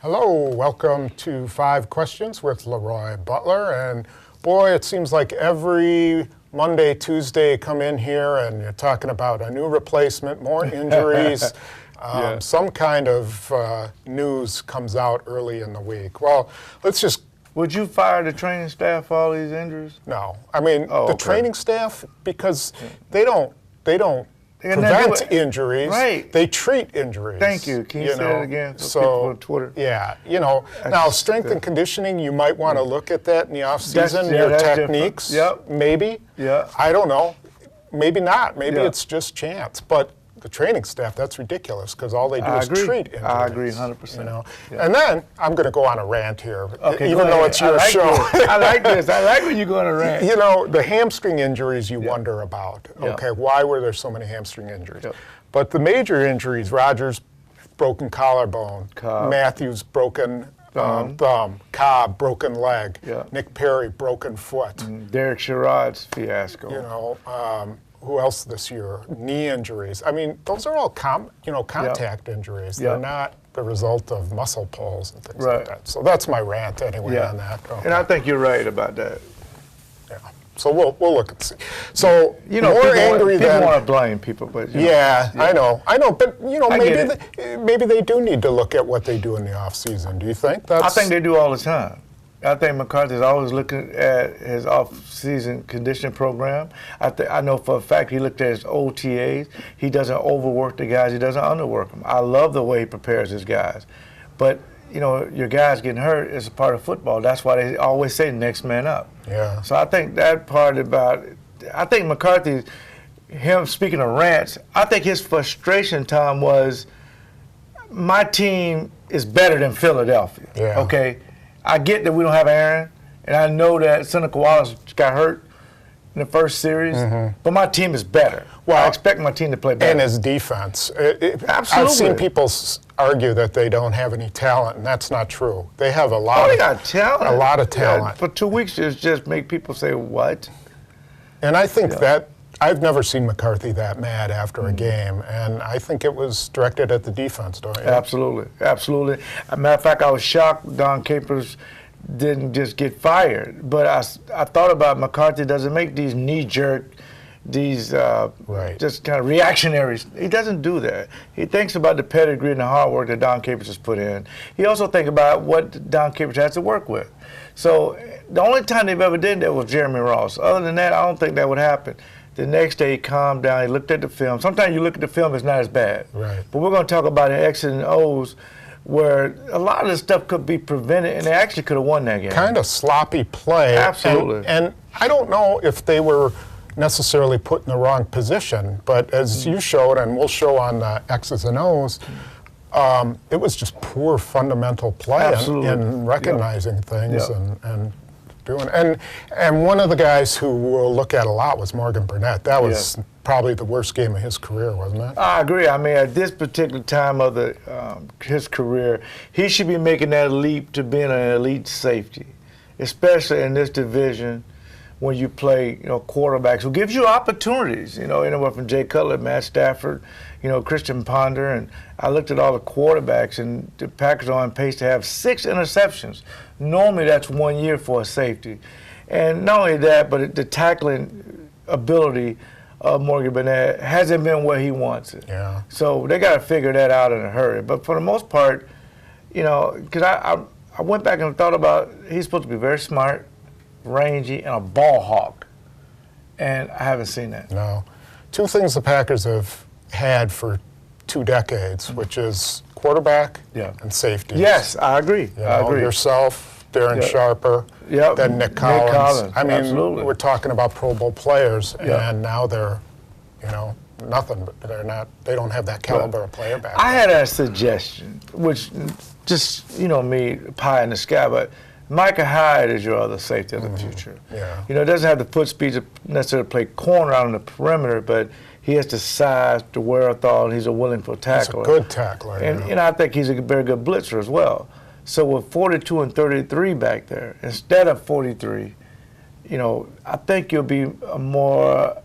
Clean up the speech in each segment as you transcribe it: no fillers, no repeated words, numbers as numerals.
Hello, welcome to 5 Questions with LeRoy Butler. And boy, it seems like every Monday, Tuesday, come in here and you're talking about a new replacement, more injuries. Some kind of news comes out early in the week. Well, let's just... Would you fire the training staff for all these injuries? No. I mean, the training staff, because they don't prevent injuries. Right. They treat injuries. Thank you. Can you say that again for people on Twitter? Yeah. Now strength and conditioning, you might want to look at that in the off season. Your techniques. Yep. Maybe. Yeah. I don't know. Maybe not. Maybe it's just chance. But the training staff, that's ridiculous because all they do is treat injuries. I agree 100%. And then I'm going to go on a rant here, even though it's your show. I like this. I like when you go on a rant. The hamstring injuries you wonder about. Okay, why were there so many hamstring injuries? But the major injuries, Rodgers, broken collarbone, Matthews, broken thumb, Cobb, broken leg, Nick Perry, broken foot. Derek Sherrod's fiasco. Who else this year? Knee injuries. I mean, those are all contact injuries. They're not the result of muscle pulls and things like that. So that's my rant anyway on that. Okay. And I think you're right about that. Yeah. So we'll look and see. So more angry than people want to blame people, but I know. But maybe they do need to look at what they do in the off season. Do you think? I think they do all the time. I think McCarthy's always looking at his off-season conditioning program. I know for a fact he looked at his OTAs. He doesn't overwork the guys. He doesn't underwork them. I love the way he prepares his guys. But, your guys getting hurt is a part of football. That's why they always say next man up. Yeah. So I think that part I think McCarthy, him speaking of rants, I think his frustration, Tom, was my team is better than Philadelphia. Yeah. Okay? I get that we don't have Aaron, and I know that Seneca Wallace got hurt in the first series, but my team is better. Well, I expect my team to play better. And his defense. Absolutely. I've seen people argue that they don't have any talent, and that's not true. They have a lot. They got talent. A lot of talent. For 2 weeks, it's just make people say, what? And I think that I've never seen McCarthy that mad after a game, and I think it was directed at the defense, don't you? Absolutely. As a matter of fact, I was shocked Don Capers didn't just get fired. But I thought about McCarthy doesn't make these knee-jerk, these just kind of reactionaries. He doesn't do that. He thinks about the pedigree and the hard work that Don Capers has put in. He also thinks about what Don Capers has to work with. So the only time they've ever did that was Jeremy Ross. Other than that, I don't think that would happen. The next day, he calmed down. He looked at the film. Sometimes you look at the film, it's not as bad. Right. But we're going to talk about an X's and O's where a lot of this stuff could be prevented, and they actually could have won that game. Kind of sloppy play. Absolutely. And I don't know if they were necessarily put in the wrong position, but as you showed, and we'll show on the X's and O's, it was just poor fundamental play in recognizing things and doing. And one of the guys who we'll look at a lot was Morgan Burnett. That was probably the worst game of his career, wasn't it? I agree. I mean, at this particular time of his career, he should be making that leap to being an elite safety, especially in this division when you play, quarterbacks who gives you opportunities, anywhere from Jay Cutler, Matt Stafford, Christian Ponder. And I looked at all the quarterbacks, and the Packers are on pace to have 6 interceptions. Normally, that's 1 year for a safety. And not only that, but the tackling ability of Morgan Burnett hasn't been where he wants it. Yeah. So they got to figure that out in a hurry. But for the most part, because I went back and thought about, he's supposed to be very smart, rangy, and a ball hawk. And I haven't seen that. No. 2 things the Packers have had for 2 decades, which is quarterback and safety. Yes, I agree. I agree. Yourself, Darren Sharper, then Nick Collins. I mean, we're talking about Pro Bowl players, and now they're, nothing. But they don't have that caliber of player back. I had a suggestion, which just, me, pie in the sky, but Micah Hyde is your other safety of the future. Yeah. Doesn't have the foot speed to necessarily play corner out on the perimeter, but he has the size, the wherewithal, and he's a willing for tackler. He's a good tackler. And I think he's a very good blitzer as well. So with 42 and 33 back there, instead of 43, I think you'll be a more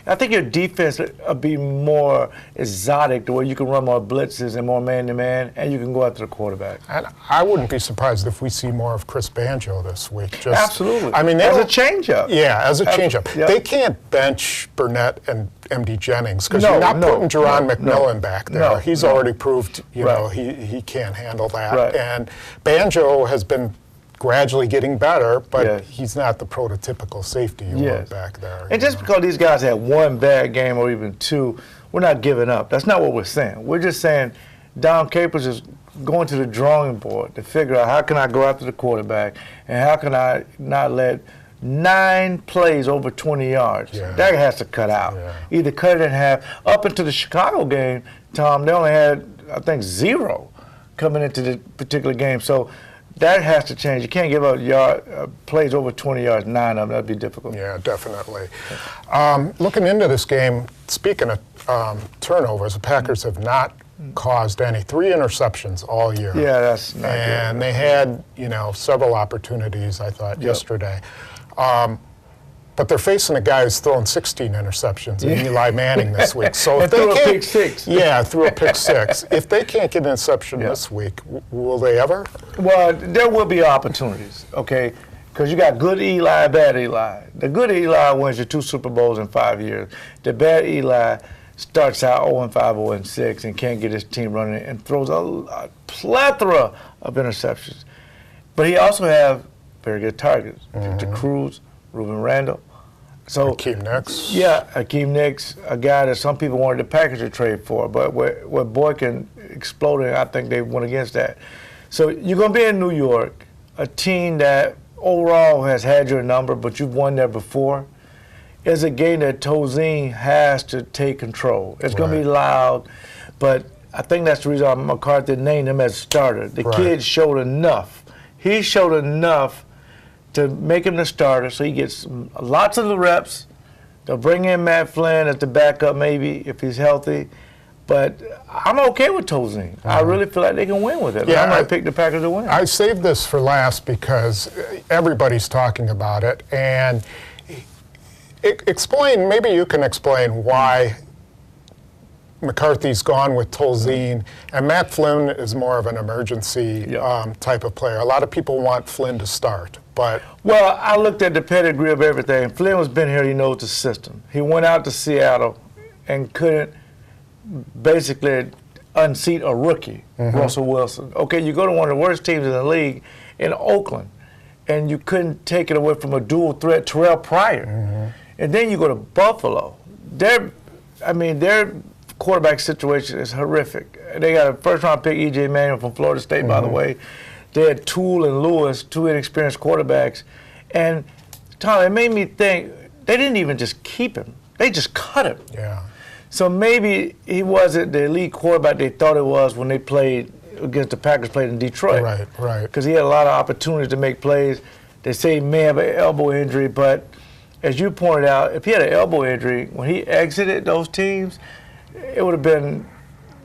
I think your defense will be more exotic, to where you can run more blitzes and more man-to-man, and you can go after the quarterback. And I wouldn't be surprised if we see more of Chris Banjo this week. Just, Absolutely. I mean, as a changeup. Yeah, as a changeup. Yep. They can't bench Burnett and MD Jennings because you're not putting Jerron McMillan back there. He's already proved, you know, he can't handle that. Right. And Banjo has been gradually getting better, but he's not the prototypical safety you want back there. And just because these guys had one bad game or even two, we're not giving up. That's not what we're saying. We're just saying Don Capers is going to the drawing board to figure out how can I go after the quarterback and how can I not let 9 plays over 20 yards. That has to cut out. Either cut it in half. Up into the Chicago game, Tom, they only had, I think, 0 coming into the particular game. So that has to change. You can't give up plays over 20 yards, 9 of them. That'd be difficult. Yeah, definitely. Looking into this game, speaking of turnovers, the Packers have not caused any. 3 interceptions all year. Yeah, that's not good. And they had, you know, several opportunities, I thought, yesterday. But they're facing a guy who's thrown 16 interceptions, in Eli Manning this week. So if they threw a can't, pick 6. Yeah, threw a pick 6. If they can't get an interception this week, will they ever? Well, there will be opportunities, okay? Because you got good Eli, bad Eli. The good Eli wins you 2 Super Bowls in 5 years. The bad Eli starts out 0-5, 0-6, and can't get his team running and throws a plethora of interceptions. But he also have very good targets. To Cruz, Ruben Randall. So Akeem Nicks. Yeah, Akeem Nicks, a guy that some people wanted the Packers to trade for, but where Boykin exploded, I think they went against that. So you're going to be in New York, a team that overall has had your number, but you've won there before. It's a game that Tolzien has to take control. It's going to be loud, but I think that's the reason why McCarthy named him as starter. The kid showed enough. He showed enough to make him the starter, so he gets lots of the reps. They'll bring in Matt Flynn as the backup maybe if he's healthy. But I'm okay with Tolzien. I really feel like they can win with it. Yeah, I'm going to pick the Packers to win. I saved this for last because everybody's talking about it. And explain, maybe you can explain why McCarthy's gone with Tolzien, and Matt Flynn is more of an emergency type of player. A lot of people want Flynn to start, but... Well, I looked at the pedigree of everything. Flynn has been here, he knows the system. He went out to Seattle and couldn't basically unseat a rookie, Russell Wilson. Okay, you go to one of the worst teams in the league in Oakland, and you couldn't take it away from a dual threat, Terrell Pryor. And then you go to Buffalo. Their quarterback situation is horrific. They got a first-round pick, E.J. Manuel from Florida State, by the way. They had Toole and Lewis, 2 inexperienced quarterbacks. And, Tom, it made me think, they didn't even just keep him. They just cut him. Yeah. So maybe he wasn't the elite quarterback they thought it was when they played against the Packers played in Detroit. Right. Because he had a lot of opportunities to make plays. They say he may have an elbow injury, but as you pointed out, if he had an elbow injury, when he exited those teams, it would have been,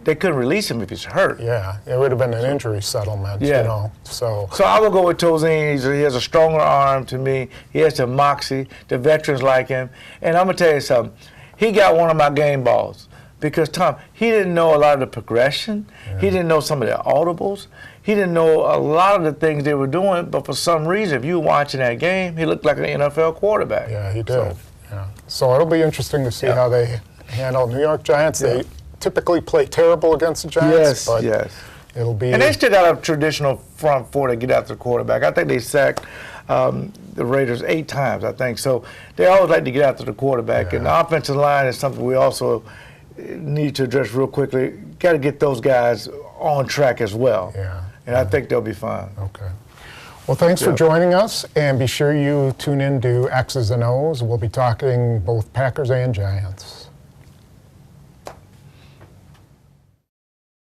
they couldn't release him if he's hurt. Yeah, it would have been an injury settlement, you know. So I will go with Tolzien. He has a stronger arm to me. He has the moxie. The veterans like him. And I'm going to tell you something. He got one of my game balls because, Tom, he didn't know a lot of the progression. He didn't know some of the audibles. He didn't know a lot of the things they were doing, but for some reason, if you were watching that game, he looked like an NFL quarterback. Yeah, he did. So it'll be interesting to see how they handle New York Giants. They typically play terrible against the Giants, but it'll be... And they still got a traditional front four to get after the quarterback. I think they sacked the Raiders 8 times, I think. So they always like to get after the quarterback. And the offensive line is something we also need to address real quickly. Got to get those guys on track as well. And I think they'll be fine. Okay. Well, thanks for joining us, and be sure you tune in to X's and O's. We'll be talking both Packers and Giants.